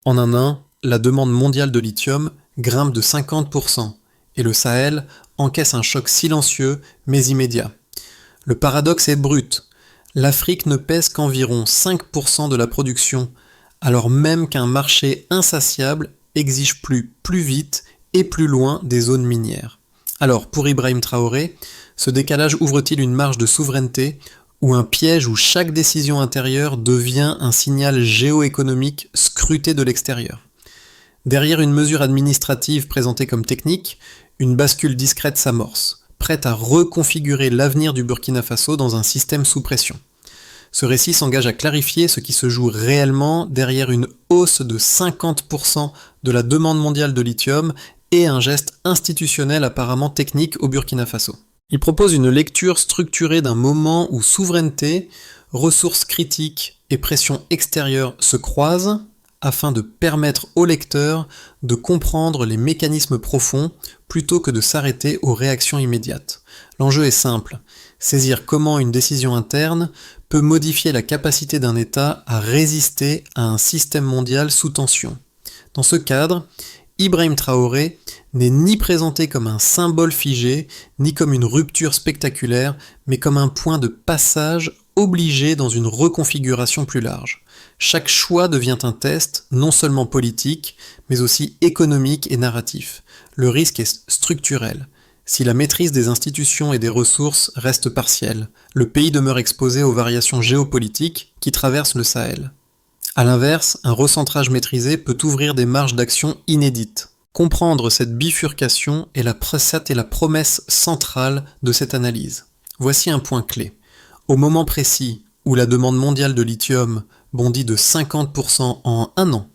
En un an, la demande mondiale de lithium grimpe de 50% et le Sahel encaisse un choc silencieux mais immédiat. Le paradoxe est brut. L'Afrique ne pèse qu'environ 5% de la production, alors même qu'un marché insatiable exige plus vite et plus loin des zones minières. Alors, pour Ibrahim Traoré, ce décalage ouvre-t-il une marge de souveraineté ou un piège où chaque décision intérieure devient un signal géoéconomique scruté de l'extérieur? Derrière une mesure administrative présentée comme technique, une bascule discrète s'amorce, prête à reconfigurer l'avenir du Burkina Faso dans un système sous pression. Ce récit s'engage à clarifier ce qui se joue réellement derrière une hausse de 50% de la demande mondiale de lithium et un geste institutionnel apparemment technique au Burkina Faso. Il propose une lecture structurée d'un moment où souveraineté, ressources critiques et pression extérieure se croisent afin de permettre au lecteur de comprendre les mécanismes profonds plutôt que de s'arrêter aux réactions immédiates. L'enjeu est simple, saisir comment une décision interne peut modifier la capacité d'un État à résister à un système mondial sous tension. Dans ce cadre, Ibrahim Traoré n'est ni présenté comme un symbole figé, ni comme une rupture spectaculaire, mais comme un point de passage obligé dans une reconfiguration plus large. Chaque choix devient un test, non seulement politique, mais aussi économique et narratif. Le risque est structurel. Si la maîtrise des institutions et des ressources reste partielle, le pays demeure exposé aux variations géopolitiques qui traversent le Sahel. A l'inverse, un recentrage maîtrisé peut ouvrir des marges d'action inédites. Comprendre cette bifurcation est la promesse centrale de cette analyse. Voici un point clé. Au moment précis où la demande mondiale de lithium bondit de 50% en un an,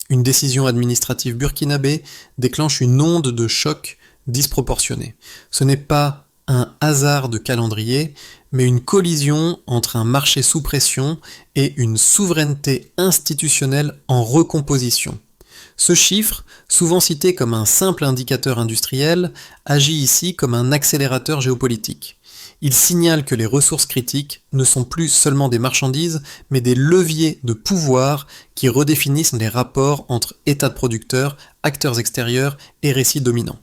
une décision administrative burkinabé déclenche une onde de choc disproportionnée. Ce n'est pas un hasard de calendrier, mais une collision entre un marché sous pression et une souveraineté institutionnelle en recomposition. Ce chiffre, souvent cité comme un simple indicateur industriel, agit ici comme un accélérateur géopolitique. Il signale que les ressources critiques ne sont plus seulement des marchandises, mais des leviers de pouvoir qui redéfinissent les rapports entre états de producteurs, acteurs extérieurs et récits dominants.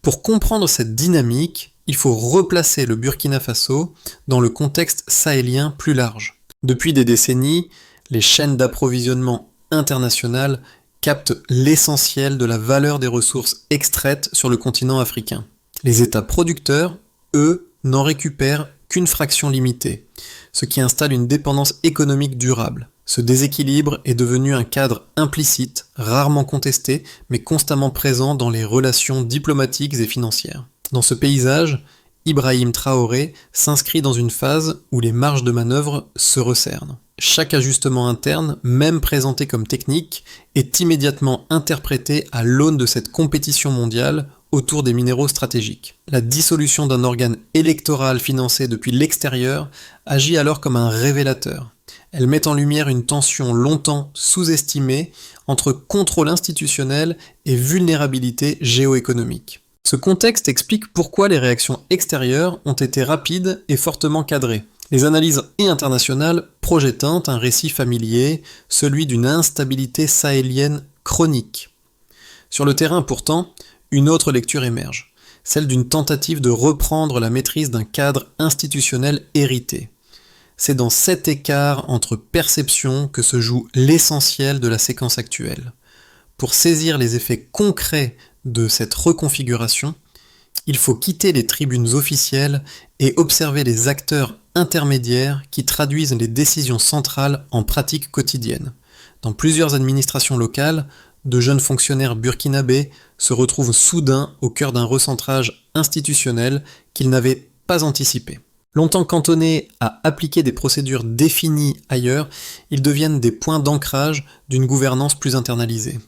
Pour comprendre cette dynamique, il faut replacer le Burkina Faso dans le contexte sahélien plus large. Depuis des décennies, les chaînes d'approvisionnement internationales captent l'essentiel de la valeur des ressources extraites sur le continent africain. Les États producteurs, eux, n'en récupèrent qu'une fraction limitée, ce qui installe une dépendance économique durable. Ce déséquilibre est devenu un cadre implicite, rarement contesté, mais constamment présent dans les relations diplomatiques et financières. Dans ce paysage, Ibrahim Traoré s'inscrit dans une phase où les marges de manœuvre se resserrent. Chaque ajustement interne, même présenté comme technique, est immédiatement interprété à l'aune de cette compétition mondiale autour des minéraux stratégiques. La dissolution d'un organe électoral financé depuis l'extérieur agit alors comme un révélateur. Elle met en lumière une tension longtemps sous-estimée entre contrôle institutionnel et vulnérabilité géoéconomique. Ce contexte explique pourquoi les réactions extérieures ont été rapides et fortement cadrées. Les analyses internationales projetant un récit familier, celui d'une instabilité sahélienne chronique. Sur le terrain pourtant, une autre lecture émerge, celle d'une tentative de reprendre la maîtrise d'un cadre institutionnel hérité. C'est dans cet écart entre perceptions que se joue l'essentiel de la séquence actuelle. Pour saisir les effets concrets de cette reconfiguration, il faut quitter les tribunes officielles et observer les acteurs intermédiaires qui traduisent les décisions centrales en pratique quotidienne. Dans plusieurs administrations locales, de jeunes fonctionnaires burkinabés se retrouvent soudain au cœur d'un recentrage institutionnel qu'ils n'avaient pas anticipé. Longtemps cantonnés à appliquer des procédures définies ailleurs, ils deviennent des points d'ancrage d'une gouvernance plus internalisée.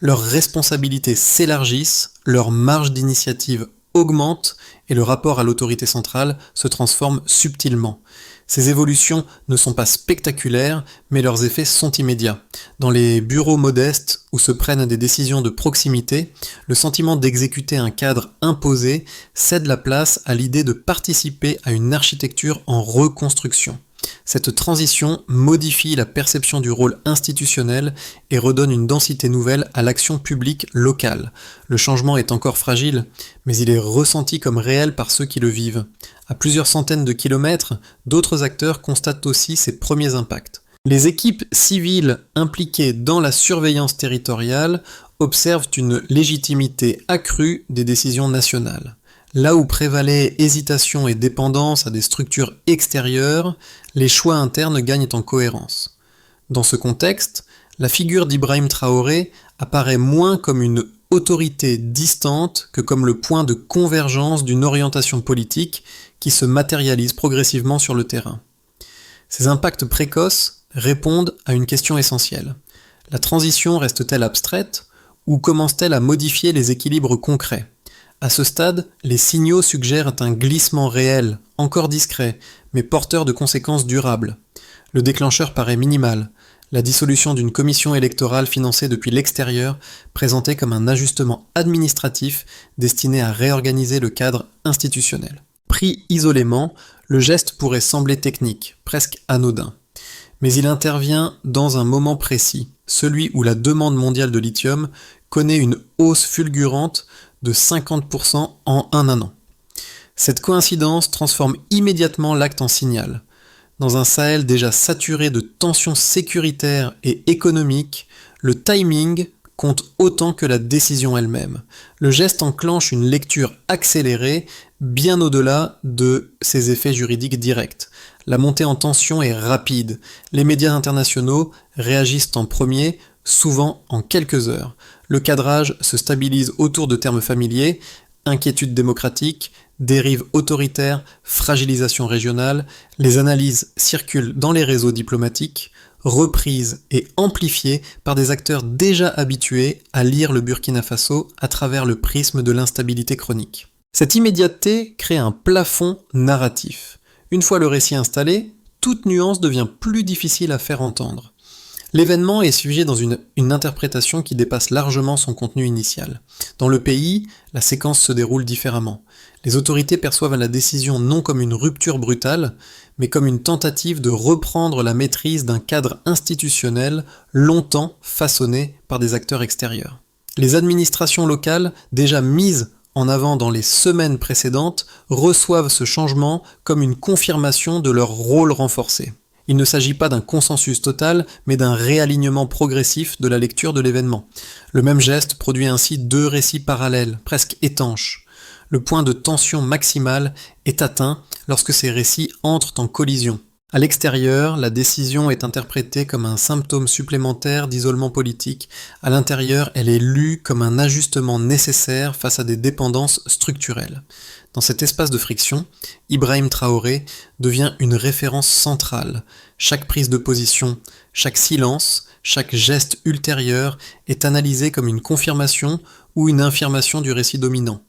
Leurs responsabilités s'élargissent, leur marge d'initiative augmente et le rapport à l'autorité centrale se transforme subtilement. Ces évolutions ne sont pas spectaculaires, mais leurs effets sont immédiats. Dans les bureaux modestes où se prennent des décisions de proximité, le sentiment d'exécuter un cadre imposé cède la place à l'idée de participer à une architecture en reconstruction. Cette transition modifie la perception du rôle institutionnel et redonne une densité nouvelle à l'action publique locale. Le changement est encore fragile, mais il est ressenti comme réel par ceux qui le vivent. À plusieurs centaines de kilomètres, d'autres acteurs constatent aussi ses premiers impacts. Les équipes civiles impliquées dans la surveillance territoriale observent une légitimité accrue des décisions nationales. Là où prévalait hésitation et dépendance à des structures extérieures, les choix internes gagnent en cohérence. Dans ce contexte, la figure d'Ibrahim Traoré apparaît moins comme une autorité distante que comme le point de convergence d'une orientation politique qui se matérialise progressivement sur le terrain. Ces impacts précoces répondent à une question essentielle. La transition reste-t-elle abstraite ou commence-t-elle à modifier les équilibres concrets ? À ce stade, les signaux suggèrent un glissement réel, encore discret, mais porteur de conséquences durables. Le déclencheur paraît minimal, la dissolution d'une commission électorale financée depuis l'extérieur, présentée comme un ajustement administratif destiné à réorganiser le cadre institutionnel. Pris isolément, le geste pourrait sembler technique, presque anodin. Mais il intervient dans un moment précis, celui où la demande mondiale de lithium connaît une hausse fulgurante de 50% en un an. Cette coïncidence transforme immédiatement l'acte en signal. Dans un Sahel déjà saturé de tensions sécuritaires et économiques, le timing compte autant que la décision elle-même. Le geste enclenche une lecture accélérée, bien au-delà de ses effets juridiques directs. La montée en tension est rapide. Les médias internationaux réagissent en premier, souvent en quelques heures. Le cadrage se stabilise autour de termes familiers, inquiétude démocratique, dérive autoritaire, fragilisation régionale. Les analyses circulent dans les réseaux diplomatiques, reprises et amplifiées par des acteurs déjà habitués à lire le Burkina Faso à travers le prisme de l'instabilité chronique. Cette immédiateté crée un plafond narratif. Une fois le récit installé, toute nuance devient plus difficile à faire entendre. L'événement est figé dans une interprétation qui dépasse largement son contenu initial. Dans le pays, la séquence se déroule différemment. Les autorités perçoivent la décision non comme une rupture brutale, mais comme une tentative de reprendre la maîtrise d'un cadre institutionnel longtemps façonné par des acteurs extérieurs. Les administrations locales, déjà mises en avant dans les semaines précédentes, reçoivent ce changement comme une confirmation de leur rôle renforcé. Il ne s'agit pas d'un consensus total, mais d'un réalignement progressif de la lecture de l'événement. Le même geste produit ainsi deux récits parallèles, presque étanches. Le point de tension maximale est atteint lorsque ces récits entrent en collision. À l'extérieur, la décision est interprétée comme un symptôme supplémentaire d'isolement politique. À l'intérieur, elle est lue comme un ajustement nécessaire face à des dépendances structurelles. Dans cet espace de friction, Ibrahim Traoré devient une référence centrale. Chaque prise de position, chaque silence, chaque geste ultérieur est analysé comme une confirmation ou une infirmation du récit dominant.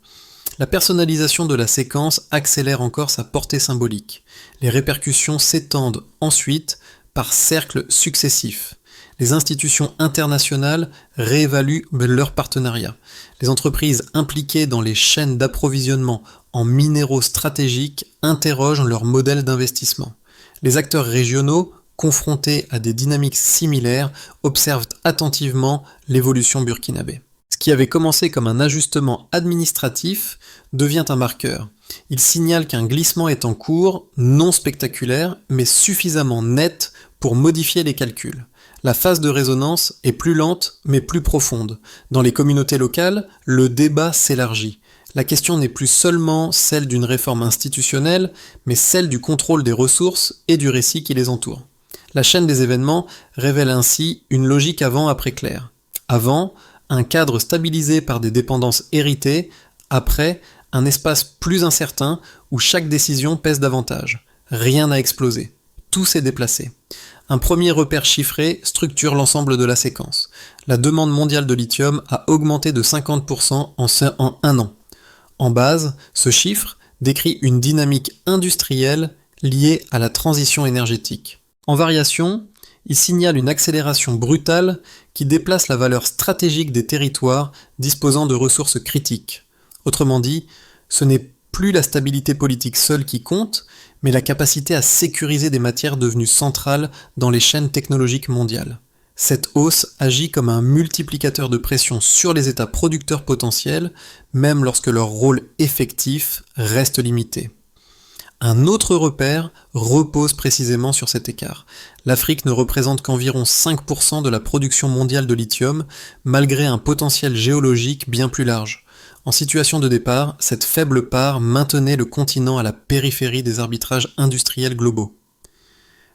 La personnalisation de la séquence accélère encore sa portée symbolique. Les répercussions s'étendent ensuite par cercles successifs. Les institutions internationales réévaluent leur partenariat. Les entreprises impliquées dans les chaînes d'approvisionnement en minéraux stratégiques interrogent leur modèle d'investissement. Les acteurs régionaux, confrontés à des dynamiques similaires, observent attentivement l'évolution burkinabé. Ce qui avait commencé comme un ajustement administratif devient un marqueur. Il signale qu'un glissement est en cours, non spectaculaire, mais suffisamment net pour modifier les calculs. La phase de résonance est plus lente, mais plus profonde. Dans les communautés locales, le débat s'élargit. La question n'est plus seulement celle d'une réforme institutionnelle, mais celle du contrôle des ressources et du récit qui les entoure. La chaîne des événements révèle ainsi une logique avant-après claire. Avant, un cadre stabilisé par des dépendances héritées, après, un espace plus incertain où chaque décision pèse davantage. Rien n'a explosé. Tout s'est déplacé. Un premier repère chiffré structure l'ensemble de la séquence. La demande mondiale de lithium a augmenté de 50% en un an. En base, ce chiffre décrit une dynamique industrielle liée à la transition énergétique. En variation, il signale une accélération brutale qui déplace la valeur stratégique des territoires disposant de ressources critiques. Autrement dit, ce n'est plus la stabilité politique seule qui compte, mais la capacité à sécuriser des matières devenues centrales dans les chaînes technologiques mondiales. Cette hausse agit comme un multiplicateur de pression sur les États producteurs potentiels, même lorsque leur rôle effectif reste limité. Un autre repère repose précisément sur cet écart. L'Afrique ne représente qu'environ 5% de la production mondiale de lithium, malgré un potentiel géologique bien plus large. En situation de départ, cette faible part maintenait le continent à la périphérie des arbitrages industriels globaux.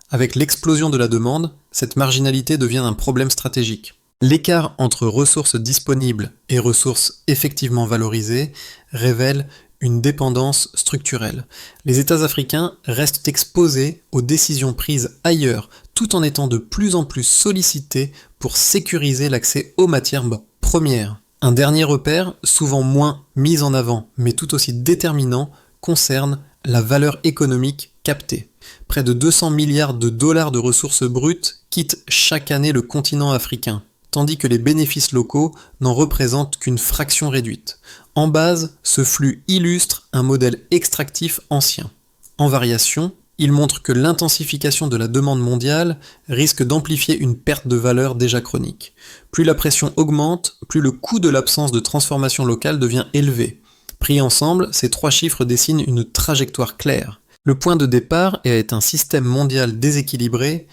Avec l'explosion de la demande, cette marginalité devient un problème stratégique. L'écart entre ressources disponibles et ressources effectivement valorisées révèle une dépendance structurelle. Les États africains restent exposés aux décisions prises ailleurs, tout en étant de plus en plus sollicités pour sécuriser l'accès aux matières premières. Un dernier repère, souvent moins mis en avant, mais tout aussi déterminant, concerne la valeur économique captée. Près de 200 milliards de dollars de ressources brutes quittent chaque année le continent africain, tandis que les bénéfices locaux n'en représentent qu'une fraction réduite. En base, ce flux illustre un modèle extractif ancien. En variation, il montre que l'intensification de la demande mondiale risque d'amplifier une perte de valeur déjà chronique. Plus la pression augmente, plus le coût de l'absence de transformation locale devient élevé. Pris ensemble, ces trois chiffres dessinent une trajectoire claire. Le point de départ est un système mondial déséquilibré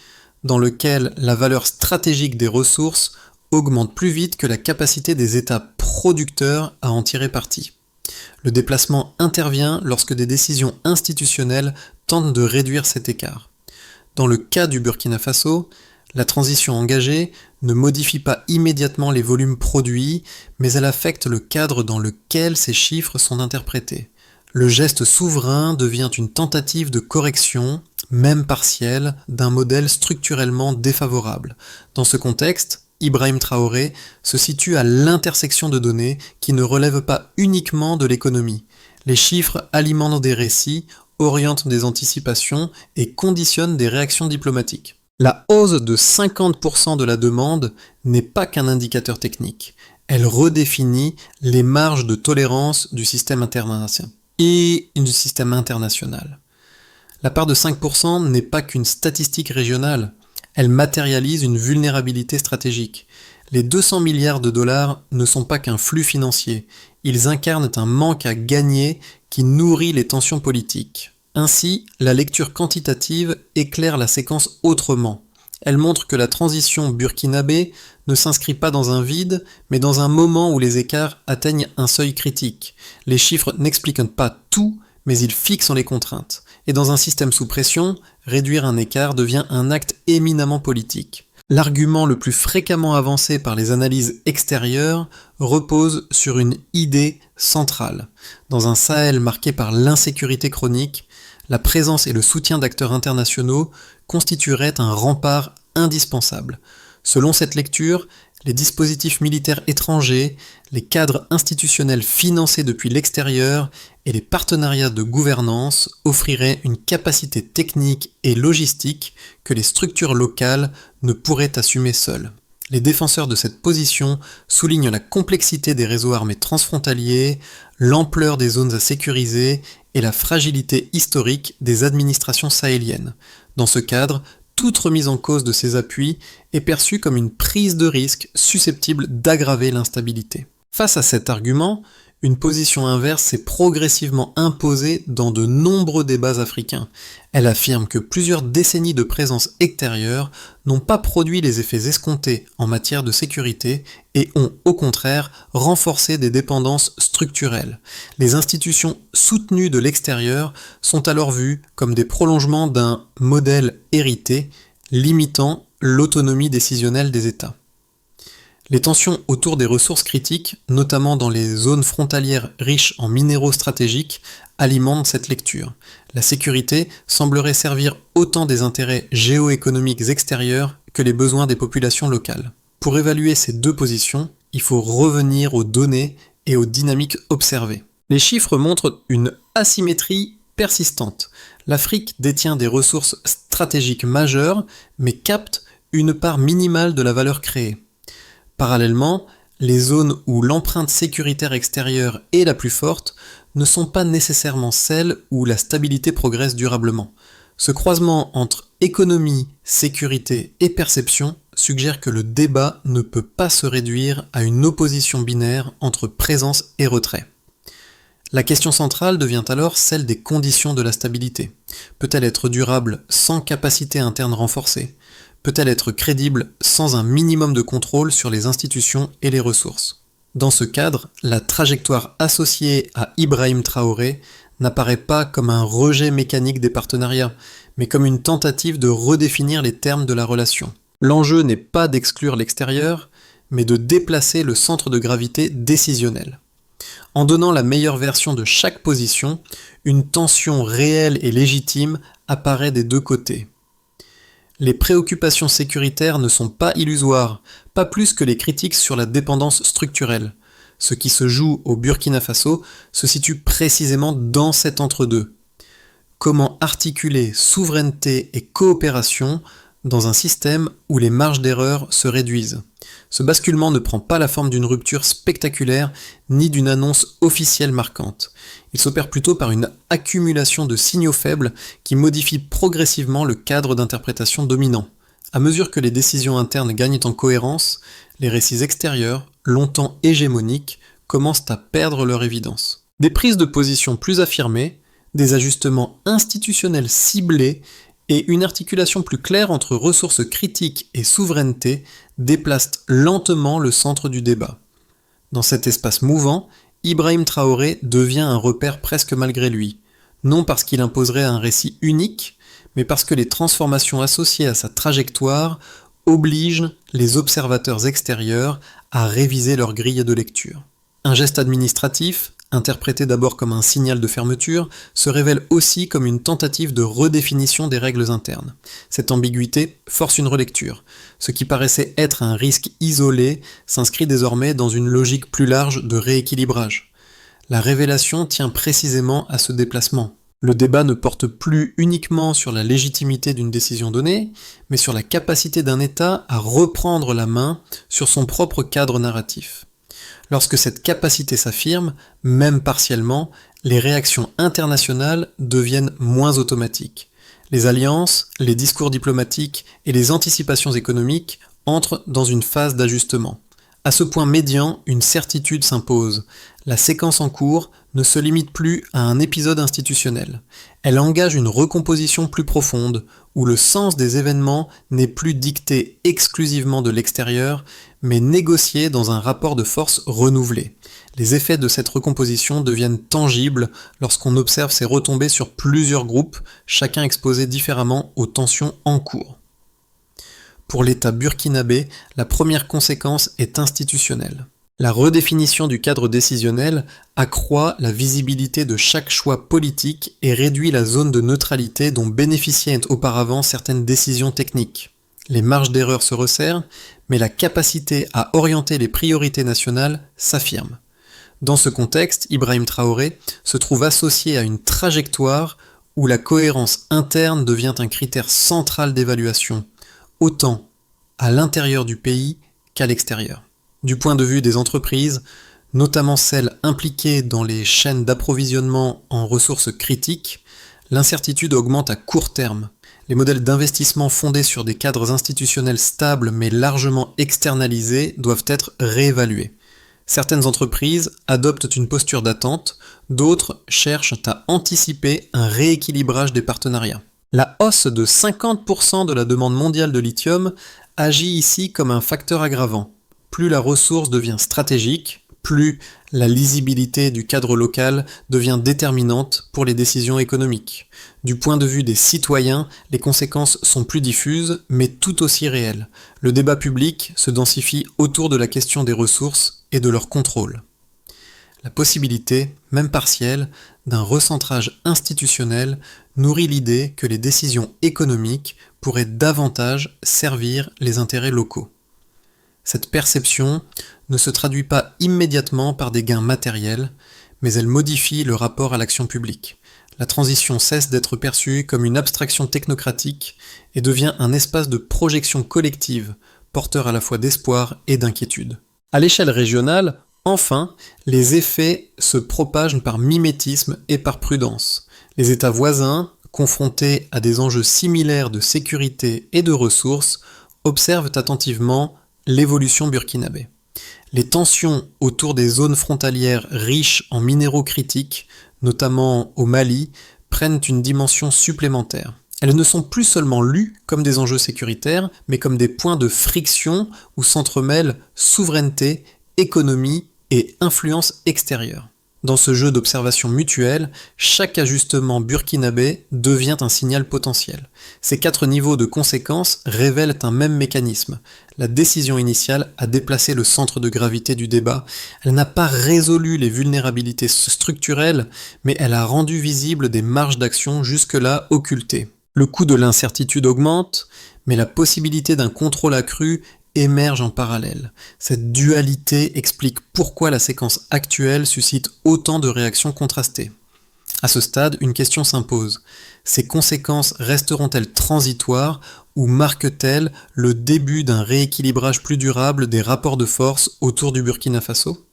dans lequel la valeur stratégique des ressources augmente plus vite que la capacité des États producteurs à en tirer parti. Le déplacement intervient lorsque des décisions institutionnelles tentent de réduire cet écart. Dans le cas du Burkina Faso, la transition engagée ne modifie pas immédiatement les volumes produits, mais elle affecte le cadre dans lequel ces chiffres sont interprétés. Le geste souverain devient une tentative de correction, même partielle, d'un modèle structurellement défavorable. Dans ce contexte, Ibrahim Traoré se situe à l'intersection de données qui ne relèvent pas uniquement de l'économie. Les chiffres alimentent des récits, orientent des anticipations et conditionnent des réactions diplomatiques. La hausse de 50% de la demande n'est pas qu'un indicateur technique. Elle redéfinit les marges de tolérance du système international et du système international. La part de 5% n'est pas qu'une statistique régionale. Elle matérialise une vulnérabilité stratégique. Les 200 milliards de dollars ne sont pas qu'un flux financier, ils incarnent un manque à gagner qui nourrit les tensions politiques. Ainsi, la lecture quantitative éclaire la séquence autrement. Elle montre que la transition burkinabé ne s'inscrit pas dans un vide, mais dans un moment où les écarts atteignent un seuil critique. Les chiffres n'expliquent pas tout, mais ils fixent les contraintes. Et dans un système sous pression, réduire un écart devient un acte éminemment politique. L'argument le plus fréquemment avancé par les analyses extérieures repose sur une idée centrale. Dans un Sahel marqué par l'insécurité chronique, la présence et le soutien d'acteurs internationaux constitueraient un rempart indispensable. Selon cette lecture, les dispositifs militaires étrangers, les cadres institutionnels financés depuis l'extérieur et les partenariats de gouvernance offriraient une capacité technique et logistique que les structures locales ne pourraient assumer seules. Les défenseurs de cette position soulignent la complexité des réseaux armés transfrontaliers, l'ampleur des zones à sécuriser et la fragilité historique des administrations sahéliennes. Dans ce cadre, toute remise en cause de ces appuis est perçue comme une prise de risque susceptible d'aggraver l'instabilité. Face à cet argument, une position inverse s'est progressivement imposée dans de nombreux débats africains. Elle affirme que plusieurs décennies de présence extérieure n'ont pas produit les effets escomptés en matière de sécurité et ont, au contraire, renforcé des dépendances structurelles. Les institutions soutenues de l'extérieur sont alors vues comme des prolongements d'un modèle hérité, limitant l'autonomie décisionnelle des États. Les tensions autour des ressources critiques, notamment dans les zones frontalières riches en minéraux stratégiques, alimentent cette lecture. La sécurité semblerait servir autant des intérêts géoéconomiques extérieurs que les besoins des populations locales. Pour évaluer ces deux positions, il faut revenir aux données et aux dynamiques observées. Les chiffres montrent une asymétrie persistante. L'Afrique détient des ressources stratégiques majeures, mais capte une part minimale de la valeur créée. Parallèlement, les zones où l'empreinte sécuritaire extérieure est la plus forte ne sont pas nécessairement celles où la stabilité progresse durablement. Ce croisement entre économie, sécurité et perception suggère que le débat ne peut pas se réduire à une opposition binaire entre présence et retrait. La question centrale devient alors celle des conditions de la stabilité. Peut-elle être durable sans capacité interne renforcée ? Peut-elle être crédible sans un minimum de contrôle sur les institutions et les ressources ? Dans ce cadre, la trajectoire associée à Ibrahim Traoré n'apparaît pas comme un rejet mécanique des partenariats, mais comme une tentative de redéfinir les termes de la relation. L'enjeu n'est pas d'exclure l'extérieur, mais de déplacer le centre de gravité décisionnel. En donnant la meilleure version de chaque position, une tension réelle et légitime apparaît des deux côtés. Les préoccupations sécuritaires ne sont pas illusoires, pas plus que les critiques sur la dépendance structurelle. Ce qui se joue au Burkina Faso se situe précisément dans cet entre-deux. Comment articuler souveraineté et coopération dans un système où les marges d'erreur se réduisent ? Ce basculement ne prend pas la forme d'une rupture spectaculaire ni d'une annonce officielle marquante. Il s'opère plutôt par une accumulation de signaux faibles qui modifient progressivement le cadre d'interprétation dominant. À mesure que les décisions internes gagnent en cohérence, les récits extérieurs, longtemps hégémoniques, commencent à perdre leur évidence. Des prises de position plus affirmées, des ajustements institutionnels ciblés et une articulation plus claire entre ressources critiques et souveraineté déplacent lentement le centre du débat. Dans cet espace mouvant, Ibrahim Traoré devient un repère presque malgré lui, non parce qu'il imposerait un récit unique, mais parce que les transformations associées à sa trajectoire obligent les observateurs extérieurs à réviser leur grille de lecture. Un geste administratif, interprété d'abord comme un signal de fermeture, se révèle aussi comme une tentative de redéfinition des règles internes. Cette ambiguïté force une relecture. Ce qui paraissait être un risque isolé s'inscrit désormais dans une logique plus large de rééquilibrage. La révélation tient précisément à ce déplacement. Le débat ne porte plus uniquement sur la légitimité d'une décision donnée, mais sur la capacité d'un État à reprendre la main sur son propre cadre narratif. Lorsque cette capacité s'affirme, même partiellement, les réactions internationales deviennent moins automatiques. Les alliances, les discours diplomatiques et les anticipations économiques entrent dans une phase d'ajustement. À ce point médian, une certitude s'impose. La séquence en cours ne se limite plus à un épisode institutionnel. Elle engage une recomposition plus profonde, où le sens des événements n'est plus dicté exclusivement de l'extérieur, mais négocié dans un rapport de force renouvelé. Les effets de cette recomposition deviennent tangibles lorsqu'on observe ses retombées sur plusieurs groupes, chacun exposé différemment aux tensions en cours. Pour l'État burkinabé, la première conséquence est institutionnelle. La redéfinition du cadre décisionnel accroît la visibilité de chaque choix politique et réduit la zone de neutralité dont bénéficiaient auparavant certaines décisions techniques. Les marges d'erreur se resserrent, mais la capacité à orienter les priorités nationales s'affirme. Dans ce contexte, Ibrahim Traoré se trouve associé à une trajectoire où la cohérence interne devient un critère central d'évaluation, autant à l'intérieur du pays qu'à l'extérieur. Du point de vue des entreprises, notamment celles impliquées dans les chaînes d'approvisionnement en ressources critiques, l'incertitude augmente à court terme. Les modèles d'investissement fondés sur des cadres institutionnels stables mais largement externalisés doivent être réévalués. Certaines entreprises adoptent une posture d'attente, d'autres cherchent à anticiper un rééquilibrage des partenariats. La hausse de 50% de la demande mondiale de lithium agit ici comme un facteur aggravant. Plus la ressource devient stratégique, plus la lisibilité du cadre local devient déterminante pour les décisions économiques. Du point de vue des citoyens, les conséquences sont plus diffuses, mais tout aussi réelles. Le débat public se densifie autour de la question des ressources et de leur contrôle. La possibilité, même partielle, d'un recentrage institutionnel nourrit l'idée que les décisions économiques pourraient davantage servir les intérêts locaux. Cette perception ne se traduit pas immédiatement par des gains matériels, mais elle modifie le rapport à l'action publique. La transition cesse d'être perçue comme une abstraction technocratique et devient un espace de projection collective, porteur à la fois d'espoir et d'inquiétude. À l'échelle régionale, Enfin, les effets se propagent par mimétisme et par prudence. Les États voisins, confrontés à des enjeux similaires de sécurité et de ressources, observent attentivement l'évolution burkinabé. Les tensions autour des zones frontalières riches en minéraux critiques, notamment au Mali, prennent une dimension supplémentaire. Elles ne sont plus seulement lues comme des enjeux sécuritaires, mais comme des points de friction où s'entremêlent souveraineté, économie et influence extérieure. Dans ce jeu d'observation mutuelle, chaque ajustement burkinabé devient un signal potentiel. Ces 4 niveaux de conséquences révèlent un même mécanisme. La décision initiale a déplacé le centre de gravité du débat. Elle n'a pas résolu les vulnérabilités structurelles, mais elle a rendu visibles des marges d'action jusque-là occultées. Le coût de l'incertitude augmente, mais la possibilité d'un contrôle accru émerge en parallèle. Cette dualité explique pourquoi la séquence actuelle suscite autant de réactions contrastées. À ce stade, une question s'impose. Ces conséquences resteront-elles transitoires ou marquent-elles le début d'un rééquilibrage plus durable des rapports de force autour du Burkina Faso ?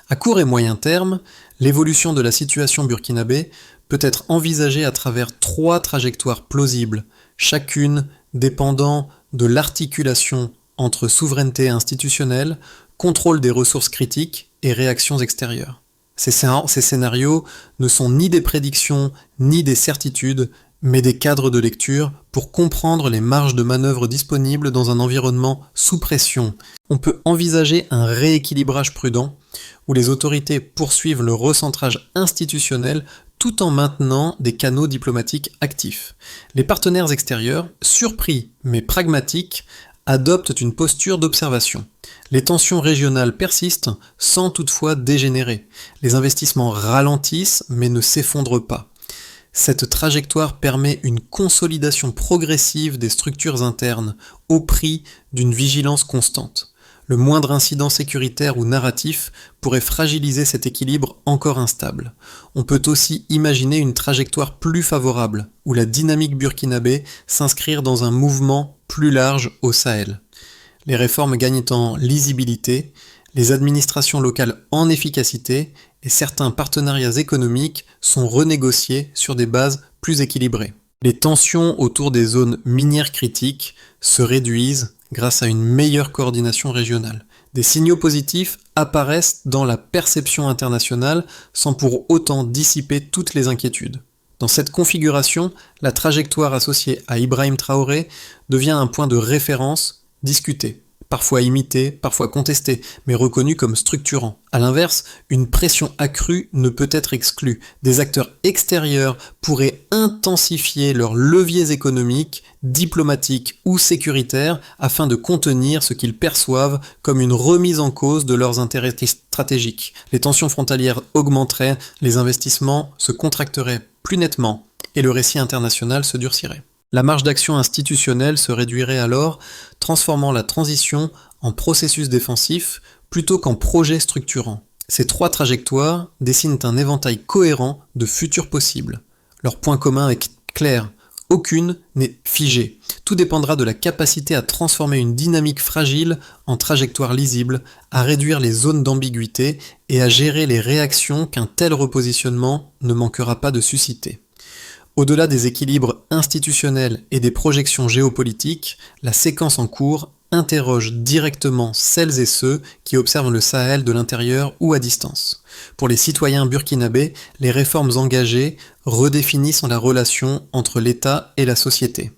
À court et moyen terme, l'évolution de la situation burkinabé peut être envisagée à travers 3 trajectoires plausibles, chacune dépendant de l'articulation entre souveraineté institutionnelle, contrôle des ressources critiques et réactions extérieures. Ces scénarios ne sont ni des prédictions ni des certitudes, mais des cadres de lecture pour comprendre les marges de manœuvre disponibles dans un environnement sous pression. On peut envisager un rééquilibrage prudent, où les autorités poursuivent le recentrage institutionnel tout en maintenant des canaux diplomatiques actifs. Les partenaires extérieurs, surpris mais pragmatiques, adoptent une posture d'observation. Les tensions régionales persistent sans toutefois dégénérer. Les investissements ralentissent mais ne s'effondrent pas. Cette trajectoire permet une consolidation progressive des structures internes au prix d'une vigilance constante. Le moindre incident sécuritaire ou narratif pourrait fragiliser cet équilibre encore instable. On peut aussi imaginer une trajectoire plus favorable, où la dynamique burkinabé s'inscrire dans un mouvement plus large au Sahel. Les réformes gagnent en lisibilité, les administrations locales en efficacité et certains partenariats économiques sont renégociés sur des bases plus équilibrées. Les tensions autour des zones minières critiques se réduisent grâce à une meilleure coordination régionale. Des signaux positifs apparaissent dans la perception internationale sans pour autant dissiper toutes les inquiétudes. Dans cette configuration, la trajectoire associée à Ibrahim Traoré devient un point de référence discuté, parfois imité, parfois contesté, mais reconnu comme structurant. A l'inverse, une pression accrue ne peut être exclue. Des acteurs extérieurs pourraient intensifier leurs leviers économiques, diplomatiques ou sécuritaires afin de contenir ce qu'ils perçoivent comme une remise en cause de leurs intérêts stratégiques. Les tensions frontalières augmenteraient, les investissements se contracteraient plus nettement et le récit international se durcirait. La marge d'action institutionnelle se réduirait alors, transformant la transition en processus défensif plutôt qu'en projet structurant. Ces 3 trajectoires dessinent un éventail cohérent de futurs possibles. Leur point commun est clair, aucune n'est figée. Tout dépendra de la capacité à transformer une dynamique fragile en trajectoire lisible, à réduire les zones d'ambiguïté et à gérer les réactions qu'un tel repositionnement ne manquera pas de susciter. Au-delà des équilibres institutionnels et des projections géopolitiques, la séquence en cours interroge directement celles et ceux qui observent le Sahel de l'intérieur ou à distance. Pour les citoyens burkinabés, les réformes engagées redéfinissent la relation entre l'État et la société.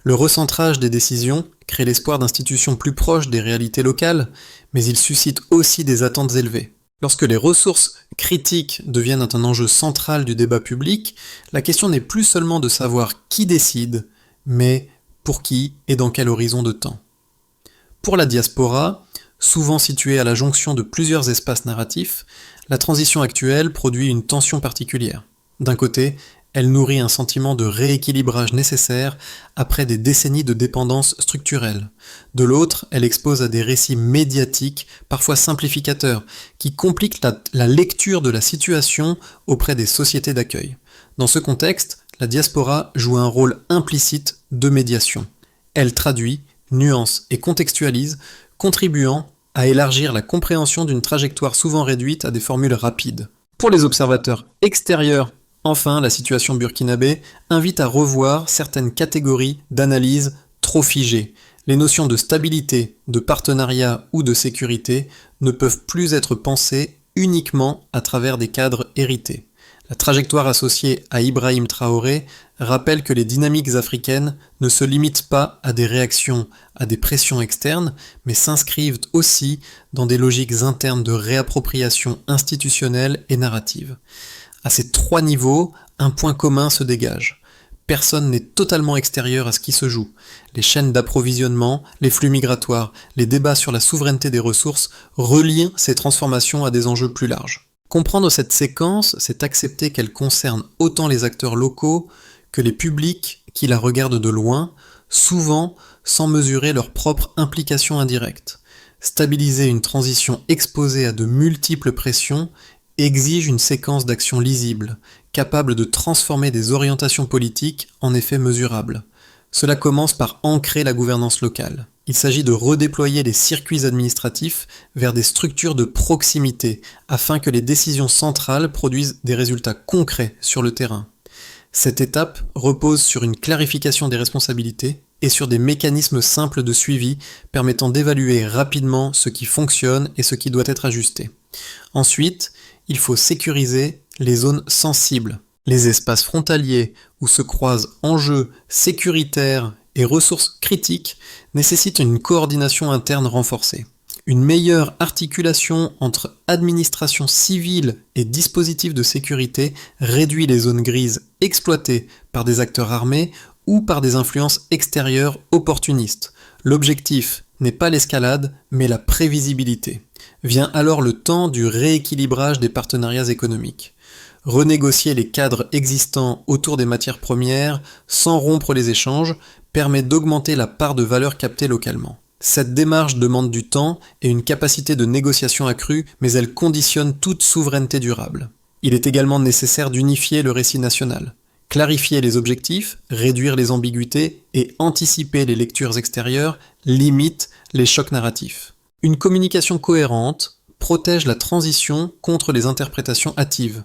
Le recentrage des décisions crée l'espoir d'institutions plus proches des réalités locales, mais il suscite aussi des attentes élevées. Lorsque les ressources critiques deviennent un enjeu central du débat public, la question n'est plus seulement de savoir qui décide, mais pour qui et dans quel horizon de temps. Pour la diaspora, souvent située à la jonction de plusieurs espaces narratifs, la transition actuelle produit une tension particulière. D'un côté, elle nourrit un sentiment de rééquilibrage nécessaire après des décennies de dépendance structurelle. De l'autre, elle expose à des récits médiatiques, parfois simplificateurs, qui compliquent la lecture de la situation auprès des sociétés d'accueil. Dans ce contexte, la diaspora joue un rôle implicite de médiation. Elle traduit, nuance et contextualise, contribuant à élargir la compréhension d'une trajectoire souvent réduite à des formules rapides. Pour les observateurs extérieurs, enfin, la situation burkinabé invite à revoir certaines catégories d'analyse trop figées. Les notions de stabilité, de partenariat ou de sécurité ne peuvent plus être pensées uniquement à travers des cadres hérités. La trajectoire associée à Ibrahim Traoré rappelle que les dynamiques africaines ne se limitent pas à des réactions à des pressions externes, mais s'inscrivent aussi dans des logiques internes de réappropriation institutionnelle et narrative. À ces trois niveaux, un point commun se dégage. Personne n'est totalement extérieur à ce qui se joue. Les chaînes d'approvisionnement, les flux migratoires, les débats sur la souveraineté des ressources relient ces transformations à des enjeux plus larges. Comprendre cette séquence, c'est accepter qu'elle concerne autant les acteurs locaux que les publics qui la regardent de loin, souvent sans mesurer leur propre implication indirecte. Stabiliser une transition exposée à de multiples pressions exige une séquence d'actions lisibles, capable de transformer des orientations politiques en effets mesurables. Cela commence par ancrer la gouvernance locale. Il s'agit de redéployer les circuits administratifs vers des structures de proximité afin que les décisions centrales produisent des résultats concrets sur le terrain. Cette étape repose sur une clarification des responsabilités et sur des mécanismes simples de suivi permettant d'évaluer rapidement ce qui fonctionne et ce qui doit être ajusté. Ensuite, il faut sécuriser les zones sensibles. Les espaces frontaliers où se croisent enjeux sécuritaires et ressources critiques nécessitent une coordination interne renforcée. Une meilleure articulation entre administration civile et dispositifs de sécurité réduit les zones grises exploitées par des acteurs armés ou par des influences extérieures opportunistes. L'objectif n'est pas l'escalade, mais la prévisibilité. Vient alors le temps du rééquilibrage des partenariats économiques. Renégocier les cadres existants autour des matières premières sans rompre les échanges permet d'augmenter la part de valeur captée localement. Cette démarche demande du temps et une capacité de négociation accrue, mais elle conditionne toute souveraineté durable. Il est également nécessaire d'unifier le récit national. Clarifier les objectifs, réduire les ambiguïtés et anticiper les lectures extérieures limite les chocs narratifs. Une communication cohérente protège la transition contre les interprétations hâtives.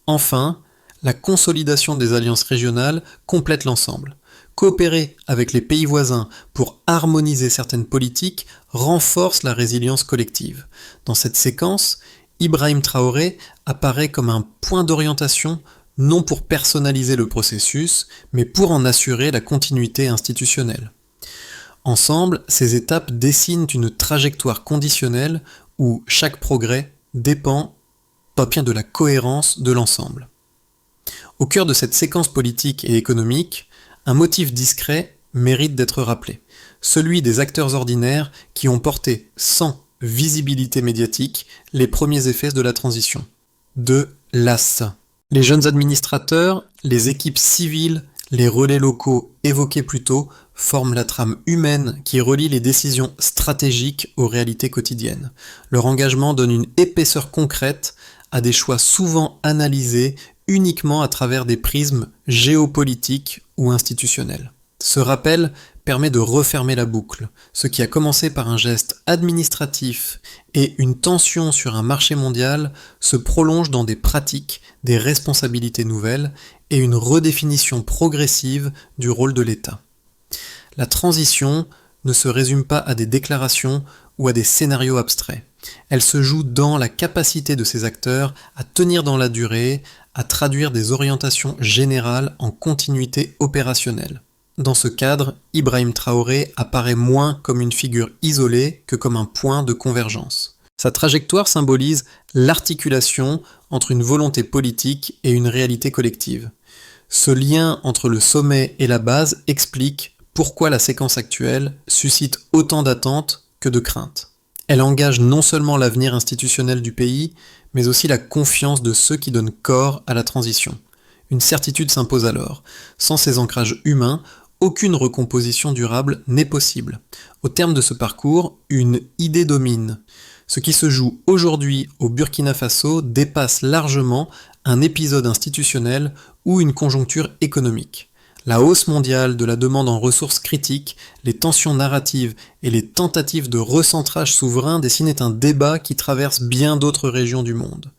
Enfin, la consolidation des alliances régionales complète l'ensemble. Coopérer avec les pays voisins pour harmoniser certaines politiques renforce la résilience collective. Dans cette séquence, Ibrahim Traoré apparaît comme un point d'orientation non pour personnaliser le processus, mais pour en assurer la continuité institutionnelle. Ensemble, ces étapes dessinent une trajectoire conditionnelle où chaque progrès dépend bien de la cohérence de l'ensemble. Au cœur de cette séquence politique et économique, un motif discret mérite d'être rappelé, celui des acteurs ordinaires qui ont porté sans visibilité médiatique les premiers effets de la transition. De l'AS. Les jeunes administrateurs, les équipes civiles, les relais locaux évoqués plus tôt forment la trame humaine qui relie les décisions stratégiques aux réalités quotidiennes. Leur engagement donne une épaisseur concrète à des choix souvent analysés uniquement à travers des prismes géopolitiques ou institutionnels. Ce rappel permet de refermer la boucle. Ce qui a commencé par un geste administratif et une tension sur un marché mondial se prolonge dans des pratiques, des responsabilités nouvelles et une redéfinition progressive du rôle de l'État. La transition ne se résume pas à des déclarations ou à des scénarios abstraits. Elle se joue dans la capacité de ces acteurs à tenir dans la durée, à traduire des orientations générales en continuité opérationnelle. Dans ce cadre, Ibrahim Traoré apparaît moins comme une figure isolée que comme un point de convergence. Sa trajectoire symbolise l'articulation entre une volonté politique et une réalité collective. Ce lien entre le sommet et la base explique pourquoi la séquence actuelle suscite autant d'attentes que de craintes. Elle engage non seulement l'avenir institutionnel du pays, mais aussi la confiance de ceux qui donnent corps à la transition. Une certitude s'impose alors. Sans ces ancrages humains, aucune recomposition durable n'est possible. Au terme de ce parcours, une idée domine. Ce qui se joue aujourd'hui au Burkina Faso dépasse largement un épisode institutionnel ou une conjoncture économique. La hausse mondiale de la demande en ressources critiques, les tensions narratives et les tentatives de recentrage souverain dessinent un débat qui traverse bien d'autres régions du monde.